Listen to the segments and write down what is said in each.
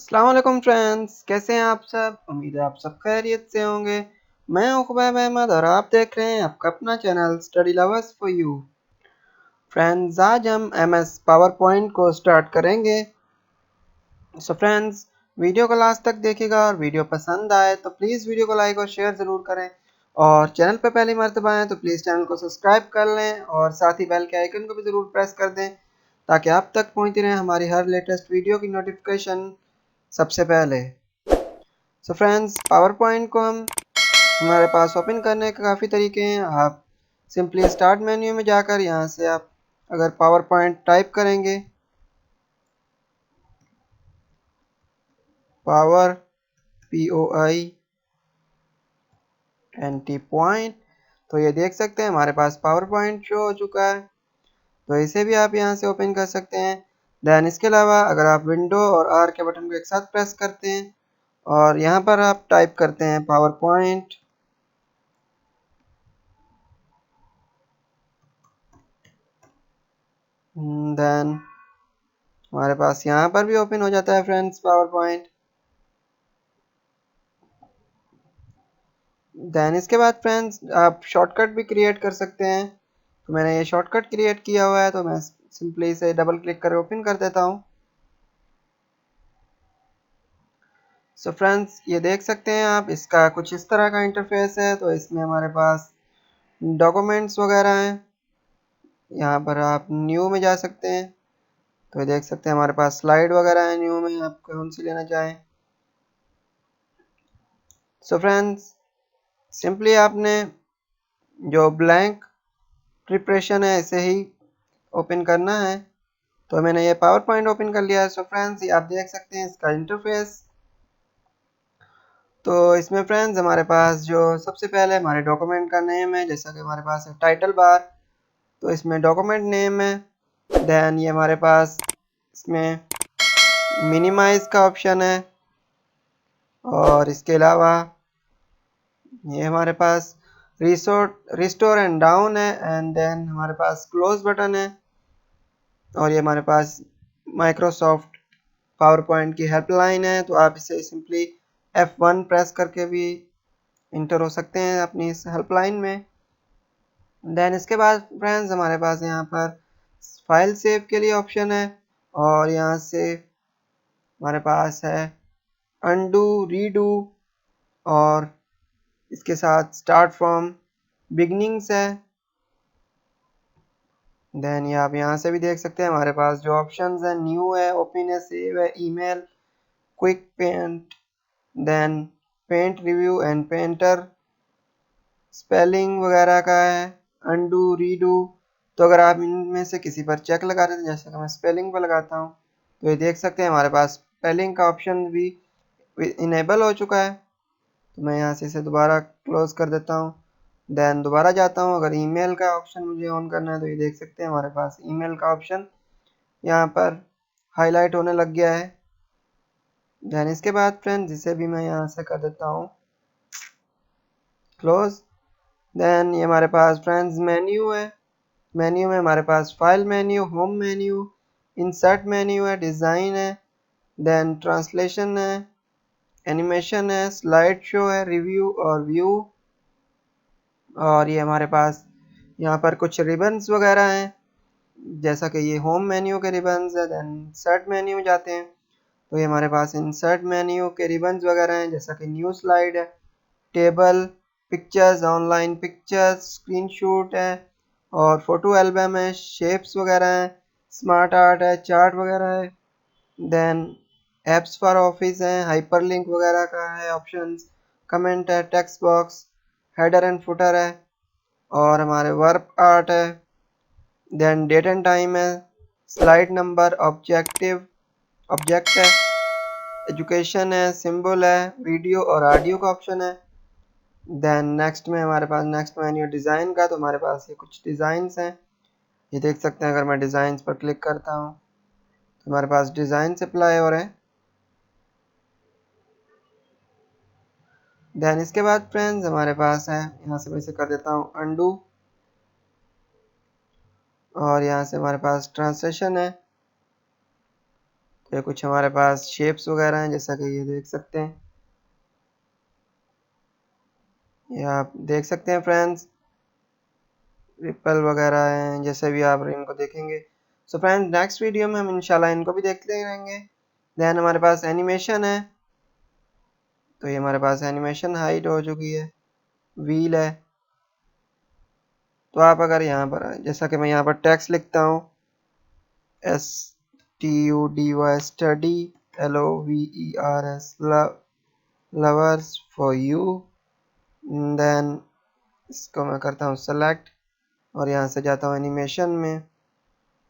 अस्सलाम वालेकुम फ्रेंड्स, कैसे हैं आप सब। उम्मीद है आप सब खैरियत से होंगे। मैं हूं खुबैब अहमद और आप देख रहे हैं आपका अपना channel study lovers for you. Friends, आज हम एमएस पावर पॉइंट को स्टार्ट करेंगे। सो फ्रेंड्स, वीडियो को लास्ट तक देखिएगा और वीडियो पसंद आए तो प्लीज़ वीडियो को लाइक और शेयर ज़रूर करें। और चैनल पर पहली मर्तबा आए तो प्लीज़ चैनल को सब्सक्राइब कर लें और साथ ही बेल के आइकन को भी ज़रूर प्रेस कर दें ताकि आप तक पहुंचती रहे हमारी हर लेटेस्ट वीडियो की नोटिफिकेशन सबसे पहले। सो फ्रेंड्स, पावर पॉइंट को हमारे पास ओपन करने के काफ़ी तरीके हैं। आप सिंपली स्टार्ट मेन्यू में जाकर यहाँ से आप अगर पावर पॉइंट टाइप करेंगे, पावर POINT पॉइंट, तो ये देख सकते हैं हमारे पास पावर पॉइंट शो हो चुका है। तो इसे भी आप यहाँ से ओपन कर सकते हैं। देन इसके अलावा अगर आप विंडो और आर के बटन को एक साथ प्रेस करते हैं और यहाँ पर आप टाइप करते हैं पावर पॉइंट, देन हमारे पास यहाँ पर भी ओपन हो जाता है फ्रेंड्स पावर पॉइंट। देन इसके बाद फ्रेंड्स आप शॉर्टकट भी क्रिएट कर सकते हैं। तो मैंने ये शॉर्टकट क्रिएट किया हुआ है, तो मैं सिंपली इसे डबल क्लिक कर ओपन कर देता हूँ। सो फ्रेंड्स, ये देख सकते हैं आप, इसका कुछ इस तरह का इंटरफेस है। तो इसमें हमारे पास डॉक्यूमेंट्स वगैरह हैं। यहाँ पर आप न्यू में जा सकते हैं। तो ये देख सकते हैं हमारे पास स्लाइड वगैरह है न्यू में, आप कौन सी लेना चाहें। सो फ्रेंड्स, सिंपली आपने जो ब्लैंक प्रिपरेशन है इसे ही ओपन करना है। तो मैंने ये पावर पॉइंट ओपन कर लिया है। सो फ्रेंड्स, ये आप देख सकते हैं इसका इंटरफेस। तो इसमें फ्रेंड्स हमारे पास जो सबसे पहले हमारे डॉक्यूमेंट का नेम है, जैसा कि हमारे पास है टाइटल बार, तो इसमें डॉक्यूमेंट नेम है। देन ये हमारे पास इसमें मिनिमाइज का ऑप्शन है और इसके अलावा ये हमारे पास रिस्टोर एंड डाउन है। एंड देन हमारे पास क्लोज बटन है और ये हमारे पास माइक्रोसॉफ्ट पावर पॉइंट की हेल्पलाइन है। तो आप इसे सिंपली F1 प्रेस करके भी इंटर हो सकते हैं अपनी इस हेल्पलाइन में। देन इसके बाद फ्रेंड्स हमारे पास यहाँ पर फाइल सेव के लिए ऑप्शन है और यहाँ से हमारे पास है अनडू, रीडू और इसके साथ स्टार्ट फ्रॉम बिगनिंग्स है। देन ये आप यहाँ से भी देख सकते हैं हमारे पास जो ऑप्शंस हैं, न्यू है, ओपन है, सेव है, email, quick paint, then paint review and painter, spelling वगैरह का है, अनडू, रीडू। तो अगर आप इनमें से किसी पर चेक लगा रहे थे, जैसे कि मैं स्पेलिंग पर लगाता हूँ, तो ये देख सकते हैं हमारे पास स्पेलिंग का ऑप्शन भी इनेबल हो चुका है। तो मैं यहाँ से इसे दोबारा क्लोज कर देता हूँ। देन दोबारा जाता हूँ, अगर ईमेल का ऑप्शन मुझे ऑन करना है तो ये देख सकते हैं हमारे पास ईमेल का ऑप्शन यहाँ पर हाईलाइट होने लग गया है। देन इसके बाद फ्रेंड्स इसे भी मैं यहाँ से कर देता हूँ क्लोज। देन ये हमारे पास फ्रेंड्स मेन्यू है। मेन्यू में हमारे पास file menu, home menu, insert menu है, डिज़ाइन है, देन ट्रांसलेशन है, एनिमेशन है, स्लाइड शो है, रिव्यू और व्यू। और ये हमारे पास यहाँ पर कुछ रिबन्स वगैरह हैं, जैसा कि ये होम मेन्यू के रिबन्स है। देन इंसर्ट मेन्यू में जाते हैं तो ये हमारे पास इंसर्ट मेन्यू के रिबन्स वगैरह हैं, जैसा कि न्यू स्लाइड है, table, pictures, online pictures, screenshot है और फोटो एल्बम है, शेप्स वगैरह हैं, स्मार्ट आर्ट है, चार्ट वगैरह है। देन एप्स फॉर ऑफिस है, हाइपरलिंक वगैरह का है ऑप्शंस, कमेंट है, text box, header and footer है और हमारे वर्क आर्ट है। देन डेट एंड टाइम है, स्लाइड नंबर, ऑब्जेक्ट है, एजुकेशन है, सिंबल है, वीडियो और ऑडियो का ऑप्शन है। देन नेक्स्ट में हमारे पास नेक्स्ट मेन्यू डिज़ाइन का, तो हमारे पास ये कुछ डिज़ाइंस हैं, ये देख सकते हैं। अगर मैं डिज़ाइंस पर क्लिक करता हूँ तो हमारे पास डिज़ाइन अप्लाई हो रहे हैं। देन इसके बाद फ्रेंड्स हमारे पास है, यहाँ से मैं इसे कर देता हूँ अनडू और यहाँ से हमारे पास ट्रांसलेशन है। ये कुछ हमारे पास शेप्स वगैरह हैं, जैसा कि ये देख सकते हैं, ये आप देख सकते हैं फ्रेंड्स, रिपल वगैरह हैं, जैसे भी आप इनको देखेंगे। सो फ्रेंड्स नेक्स्ट वीडियो में हम इंशाल्लाह इनको भी देखते रहेंगे। देन हमारे पास एनिमेशन है, तो ये हमारे पास एनिमेशन हाइट हो चुकी है, व्हील है। तो आप अगर यहाँ पर जैसा कि मैं यहाँ पर टेक्स्ट लिखता हूँ, STUDY study, LOVERS lovers for you, then इसको मैं करता हूँ सेलेक्ट और यहाँ से जाता हूँ एनिमेशन में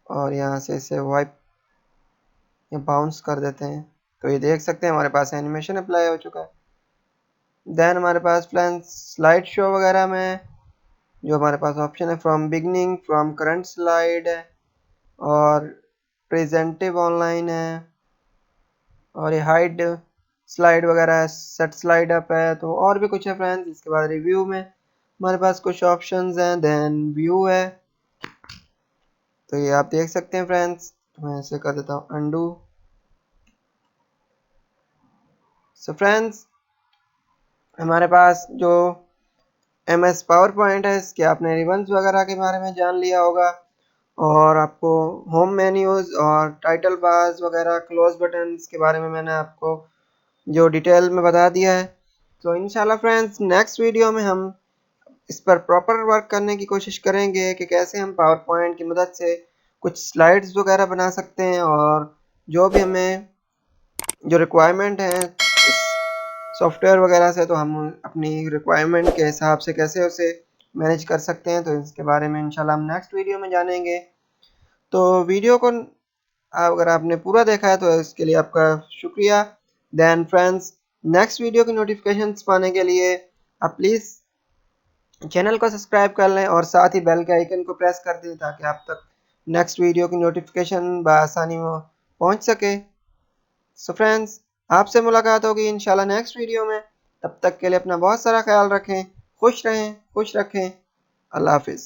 और यहाँ से इसे वाइप या बाउंस कर देते हैं। तो ये देख सकते हैं हमारे पास एनिमेशन अप्लाई हो चुका है। देन हमारे पास फ्रेंड्स स्लाइड शो वगैरह में जो हमारे पास ऑप्शन है from beginning, from current slide है और प्रेजेंटिव ऑनलाइन है और ये हाइड स्लाइड वगैरह है, सेट स्लाइड अप है, तो और भी कुछ है फ्रेंड्स। इसके बाद रिव्यू में हमारे पास कुछ ऑप्शंस हैं, देन व्यू है, तो ये आप देख सकते हैं फ्रेंड्स। तो मैं इसे कर देता हूँ अंडू। सो फ्रेंड्स हमारे पास जो MS पावर पॉइंट है, इसके आपने रिबन्स वगैरह के बारे में जान लिया होगा और आपको होम मेन्यूज और टाइटल बार्स वगैरह क्लोज बटन्स के बारे में मैंने आपको जो डिटेल में बता दिया है। तो इंशाल्लाह फ्रेंड्स नेक्स्ट वीडियो में हम इस पर प्रॉपर वर्क करने की कोशिश करेंगे कि कैसे हम पावर पॉइंट की मदद से कुछ स्लाइड्स वगैरह बना सकते हैं और जो भी हमें जो रिक्वायरमेंट है सॉफ्टवेयर वगैरह से, तो हम अपनी रिक्वायरमेंट के हिसाब से कैसे उसे मैनेज कर सकते हैं। तो इसके बारे में इंशाल्लाह हम नेक्स्ट वीडियो में जानेंगे। तो वीडियो को अगर आपने पूरा देखा है तो इसके लिए आपका शुक्रिया। देन फ्रेंड्स नेक्स्ट वीडियो की नोटिफिकेशंस पाने के लिए आप प्लीज़ चैनल को सब्सक्राइब कर लें और साथ ही बेल के आइकन को प्रेस कर दें ताकि आप तक नेक्स्ट वीडियो की नोटिफिकेशन बआसानी पहुंच सके। सो फ्रेंड्स आपसे मुलाकात होगी इंशाल्लाह नेक्स्ट वीडियो में। तब तक के लिए अपना बहुत सारा ख्याल रखें, खुश रहें, खुश रखें। अल्लाह हाफिज़।